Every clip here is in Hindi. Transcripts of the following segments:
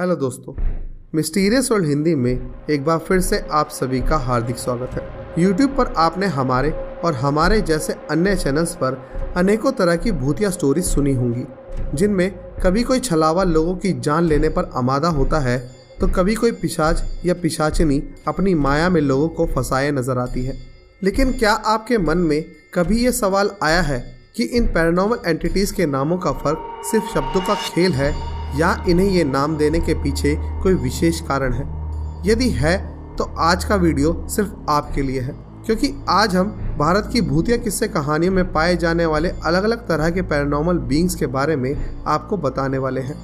हेलो दोस्तों, मिस्टीरियस वर्ल्ड हिंदी में एक बार फिर से आप सभी का हार्दिक स्वागत है। YouTube पर आपने हमारे और हमारे जैसे अन्य चैनल्स पर अनेकों तरह की भूतिया स्टोरीज सुनी होंगी, जिनमें कभी कोई छलावा लोगों की जान लेने पर आमादा होता है तो कभी कोई पिशाच या पिशाचिनी अपनी माया में लोगों को फंसाए नजर आती है। लेकिन क्या आपके मन में कभी ये सवाल आया है कि इन पैरानॉर्मल एंटिटीज़ के नामों का फ़र्क सिर्फ शब्दों का खेल है या इन्हें ये नाम देने के पीछे कोई विशेष कारण है? यदि है तो आज का वीडियो सिर्फ आपके लिए है, क्योंकि आज हम भारत की भूतिया किस्से कहानियों में पाए जाने वाले अलग अलग तरह के पैरानॉर्मल बीइंग्स के बारे में आपको बताने वाले हैं।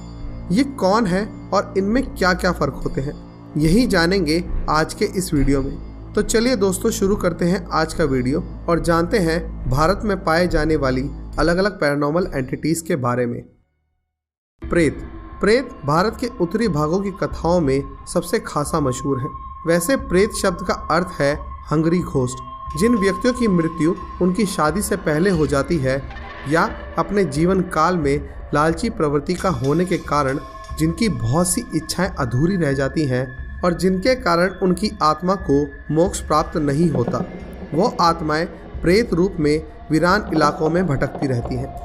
ये कौन है और इनमें क्या क्या फ़र्क होते हैं, यही जानेंगे आज के इस वीडियो में। तो चलिए दोस्तों, शुरू करते हैं आज का वीडियो और जानते हैं भारत में पाए जाने वाली अलग अलग पैरानॉर्मल एंटिटीज़ के बारे में। प्रेत भारत के उत्तरी भागों की कथाओं में सबसे खासा मशहूर है। वैसे प्रेत शब्द का अर्थ है हंगरी घोस्ट, जिन व्यक्तियों की मृत्यु उनकी शादी से पहले हो जाती है या अपने जीवन काल में लालची प्रवृत्ति का होने के कारण जिनकी बहुत सी इच्छाएं अधूरी रह जाती हैं और जिनके कारण उनकी आत्मा को मोक्ष प्राप्त नहीं होता, वो आत्माएं प्रेत रूप में वीरान इलाकों में भटकती रहती हैं।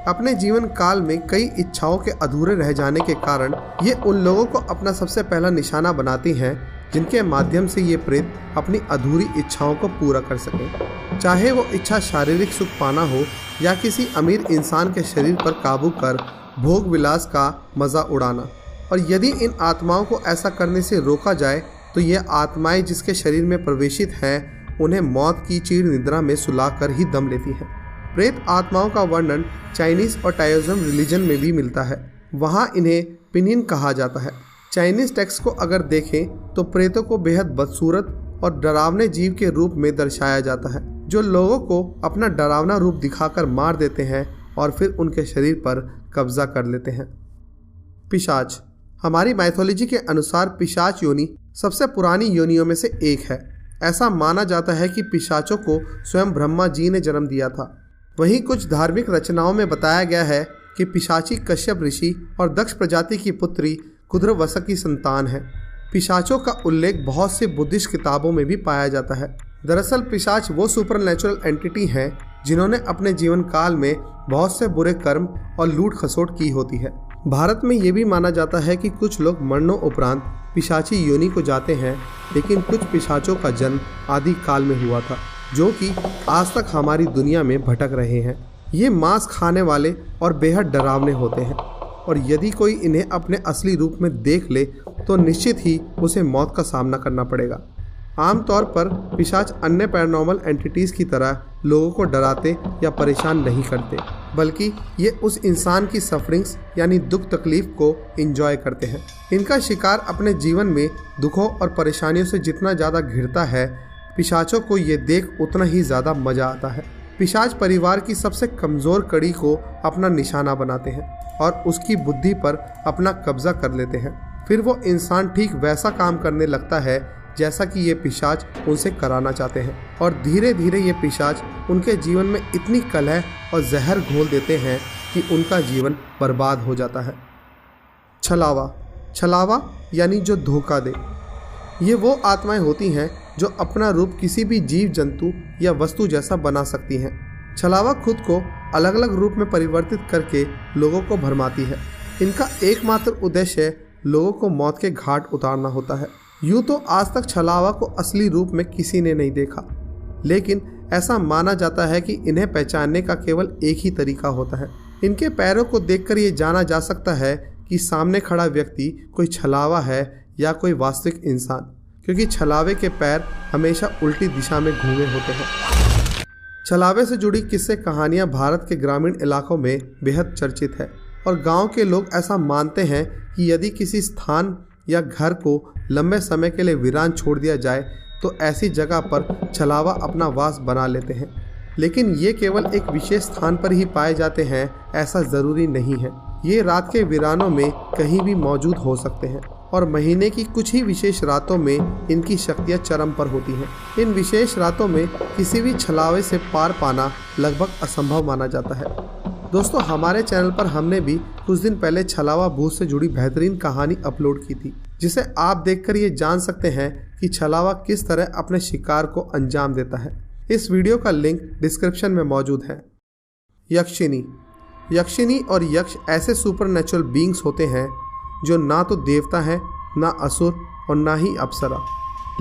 अपने जीवन काल में कई इच्छाओं के अधूरे रह जाने के कारण ये उन लोगों को अपना सबसे पहला निशाना बनाती हैं, जिनके माध्यम से ये प्रेत अपनी अधूरी इच्छाओं को पूरा कर सकें। चाहे वो इच्छा शारीरिक सुख पाना हो या किसी अमीर इंसान के शरीर पर काबू कर भोग विलास का मज़ा उड़ाना। और यदि इन आत्माओं को ऐसा करने से रोका जाए तो ये आत्माएं जिसके शरीर में प्रवेशित हैं, उन्हें मौत की चीर निद्रा में सुलाकर ही दम लेती हैं। प्रेत आत्माओं का वर्णन चाइनीज़ और टाओइज्म रिलीजन में भी मिलता है। वहाँ इन्हें पिनिन कहा जाता है। चाइनीज़ टेक्स्ट को अगर देखें तो प्रेतों को बेहद बदसूरत और डरावने जीव के रूप में दर्शाया जाता है, जो लोगों को अपना डरावना रूप दिखाकर मार देते हैं और फिर उनके शरीर पर कब्जा कर लेते हैं। पिशाच हमारी माइथोलॉजी के अनुसार पिशाच योनि सबसे पुरानी योनियों में से एक है। ऐसा माना जाता है कि पिशाचों को स्वयं ब्रह्मा जी ने जन्म दिया था। वहीं कुछ धार्मिक रचनाओं में बताया गया है कि पिशाची कश्यप ऋषि और दक्ष प्रजाति की पुत्री कुद्रवसा की संतान है। पिशाचों का उल्लेख बहुत सी बुद्धिस्ट किताबों में भी पाया जाता है। दरअसल पिशाच वो सुपरनैचुरल एंटिटी हैं जिन्होंने अपने जीवन काल में बहुत से बुरे कर्म और लूट खसोट की होती है। भारत में ये भी माना जाता है कि कुछ लोग मरनों उपरांत पिशाची योनि को जाते हैं, लेकिन कुछ पिशाचों का जन्म आदि काल में हुआ था, जो कि आज तक हमारी दुनिया में भटक रहे हैं। ये मांस खाने वाले और बेहद डरावने होते हैं और यदि कोई इन्हें अपने असली रूप में देख ले तो निश्चित ही उसे मौत का सामना करना पड़ेगा। आमतौर पर पिशाच अन्य पैरानॉर्मल एंटिटीज़ की तरह लोगों को डराते या परेशान नहीं करते, बल्कि ये उस इंसान की सफरिंग्स यानी दुख तकलीफ को एंजॉय करते हैं। इनका शिकार अपने जीवन में दुखों और परेशानियों से जितना ज़्यादा घिरता है, पिशाचों को ये देख उतना ही ज़्यादा मज़ा आता है। पिशाच परिवार की सबसे कमज़ोर कड़ी को अपना निशाना बनाते हैं और उसकी बुद्धि पर अपना कब्जा कर लेते हैं। फिर वो इंसान ठीक वैसा काम करने लगता है जैसा कि ये पिशाच उनसे कराना चाहते हैं और धीरे धीरे ये पिशाच उनके जीवन में इतनी कलह और जहर घोल देते हैं कि उनका जीवन बर्बाद हो जाता है। छलावा यानी जो धोखा दे। ये वो आत्माएं होती हैं जो अपना रूप किसी भी जीव जंतु या वस्तु जैसा बना सकती हैं। छलावा खुद को अलग अलग रूप में परिवर्तित करके लोगों को भरमाती है। इनका एकमात्र उद्देश्य लोगों को मौत के घाट उतारना होता है। यूँ तो आज तक छलावा को असली रूप में किसी ने नहीं देखा, लेकिन ऐसा माना जाता है कि इन्हें पहचानने का केवल एक ही तरीका होता है। इनके पैरों को देखकर ये जाना जा सकता है कि सामने खड़ा व्यक्ति कोई छलावा है या कोई वास्तविक इंसान, क्योंकि छलावे के पैर हमेशा उल्टी दिशा में घूमे होते हैं। छलावे से जुड़ी किस्से कहानियाँ भारत के ग्रामीण इलाकों में बेहद चर्चित है और गांव के लोग ऐसा मानते हैं कि यदि किसी स्थान या घर को लंबे समय के लिए वीरान छोड़ दिया जाए तो ऐसी जगह पर छलावा अपना वास बना लेते हैं। लेकिन ये केवल एक विशेष स्थान पर ही पाए जाते हैं, ऐसा ज़रूरी नहीं है। ये रात के वीरानों में कहीं भी मौजूद हो सकते हैं और महीने की कुछ ही विशेष रातों में इनकी शक्तियाँ चरम पर होती हैं। इन विशेष रातों में किसी भी छलावे से पार पाना लगभग असंभव माना जाता है। दोस्तों, हमारे चैनल पर हमने भी कुछ दिन पहले छलावा भूत से जुड़ी बेहतरीन कहानी अपलोड की थी, जिसे आप देखकर ये जान सकते हैं कि छलावा किस तरह अपने शिकार को अंजाम देता है। इस वीडियो का लिंक डिस्क्रिप्शन में मौजूद है। यक्षिनी। यक्षिनी और यक्ष ऐसे सुपरनेचुरल बीइंग्स होते हैं जो ना तो देवता हैं, ना असुर और ना ही अप्सरा,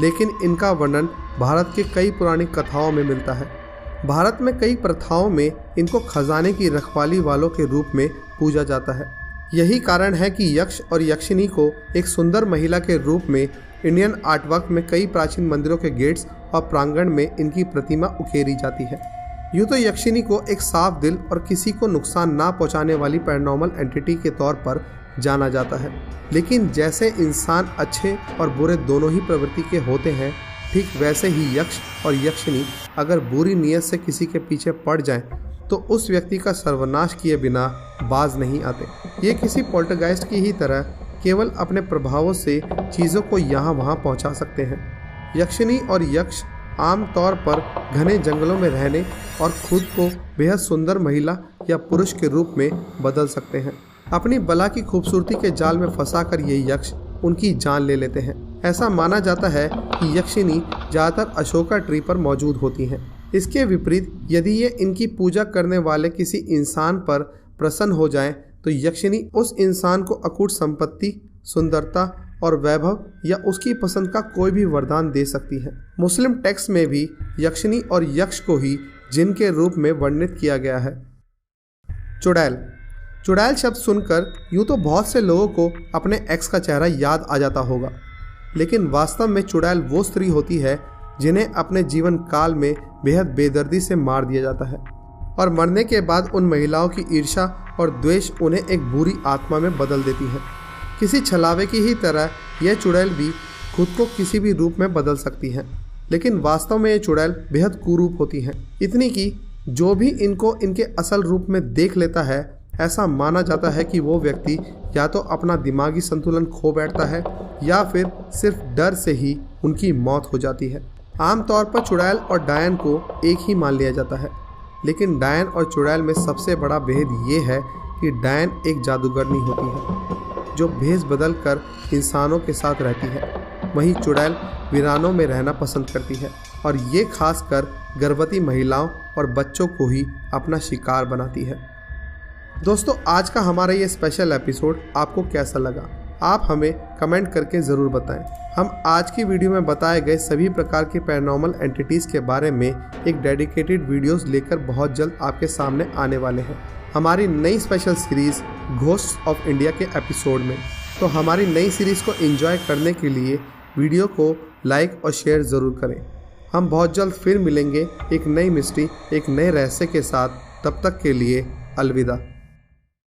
लेकिन इनका वर्णन भारत के कई पुरानी कथाओं में मिलता है। भारत में कई प्रथाओं में इनको खजाने की रखवाली वालों के रूप में पूजा जाता है। यही कारण है कि यक्ष और यक्षिनी को एक सुंदर महिला के रूप में इंडियन आर्टवर्क में कई प्राचीन मंदिरों के गेट्स और प्रांगण में इनकी प्रतिमा उकेरी जाती है। यूँ तो यक्षिनी को एक साफ दिल और किसी को नुकसान ना पहुंचाने वाली पैरानॉर्मल एंटिटी के तौर पर जाना जाता है, लेकिन जैसे इंसान अच्छे और बुरे दोनों ही प्रवृत्ति के होते हैं, ठीक वैसे ही यक्ष और यक्षिनी अगर बुरी नीयत से किसी के पीछे पड़ जाएं तो उस व्यक्ति का सर्वनाश किए बिना बाज नहीं आते। ये किसी पोल्टरगाइस्ट की ही तरह केवल अपने प्रभावों से चीज़ों को यहाँ वहाँ पहुँचा सकते हैं। यक्षिनी और यक्ष आम तौर पर घने जंगलों में रहने और खुद को बेहद सुंदर महिला या पुरुष के रूप में बदल सकते हैं। अपनी बला की खूबसूरती के जाल में फंसाकर ये यक्ष उनकी जान ले लेते हैं। ऐसा माना जाता है कि यक्षिनी ज़्यादातर अशोका ट्री पर मौजूद होती हैं। इसके विपरीत यदि ये इनकी पूजा करने वाले किसी इंसान पर प्रसन्न हो जाएं, तो यक्षिनी उस इंसान को अकूट संपत्ति, सुंदरता और वैभव या उसकी पसंद का कोई भी वरदान दे सकती है। मुस्लिम टेक्स्ट में भी यक्षिनी और यक्ष को ही जिन के रूप में वर्णित किया गया है। चुड़ैल। चुड़ैल शब्द सुनकर यूँ तो बहुत से लोगों को अपने एक्स का चेहरा याद आ जाता होगा, लेकिन वास्तव में चुड़ैल वो स्त्री होती है जिन्हें अपने जीवन काल में बेहद बेदर्दी से मार दिया जाता है और मरने के बाद उन महिलाओं की ईर्ष्या और द्वेष उन्हें एक बुरी आत्मा में बदल देती है। किसी छलावे की ही तरह यह चुड़ैल भी खुद को किसी भी रूप में बदल सकती है, लेकिन वास्तव में ये चुड़ैल बेहद कुरूप होती हैं, इतनी कि जो भी इनको इनके असल रूप में देख लेता है, ऐसा माना जाता है कि वो व्यक्ति या तो अपना दिमागी संतुलन खो बैठता है या फिर सिर्फ डर से ही उनकी मौत हो जाती है। आमतौर पर चुड़ैल और डायन को एक ही मान लिया जाता है, लेकिन डायन और चुड़ैल में सबसे बड़ा भेद ये है कि डायन एक जादूगरनी होती है जो भेष बदल कर इंसानों के साथ रहती है, वहीं चुड़ैल वीरानों में रहना पसंद करती है और ये खासकर गर्भवती महिलाओं और बच्चों को ही अपना शिकार बनाती है। दोस्तों, आज का हमारा ये स्पेशल एपिसोड आपको कैसा लगा, आप हमें कमेंट करके ज़रूर बताएं। हम आज की वीडियो में बताए गए सभी प्रकार के पैरानॉर्मल एंटिटीज़ के बारे में एक डेडिकेटेड वीडियोस लेकर बहुत जल्द आपके सामने आने वाले हैं हमारी नई special series ghosts of India के एपिसोड में। तो हमारी नई सीरीज़ को एंजॉय करने के लिए वीडियो को लाइक और शेयर ज़रूर करें। हम बहुत जल्द फिर मिलेंगे एक नई मिस्ट्री, एक नए रहस्य के साथ। तब तक के लिए अलविदा।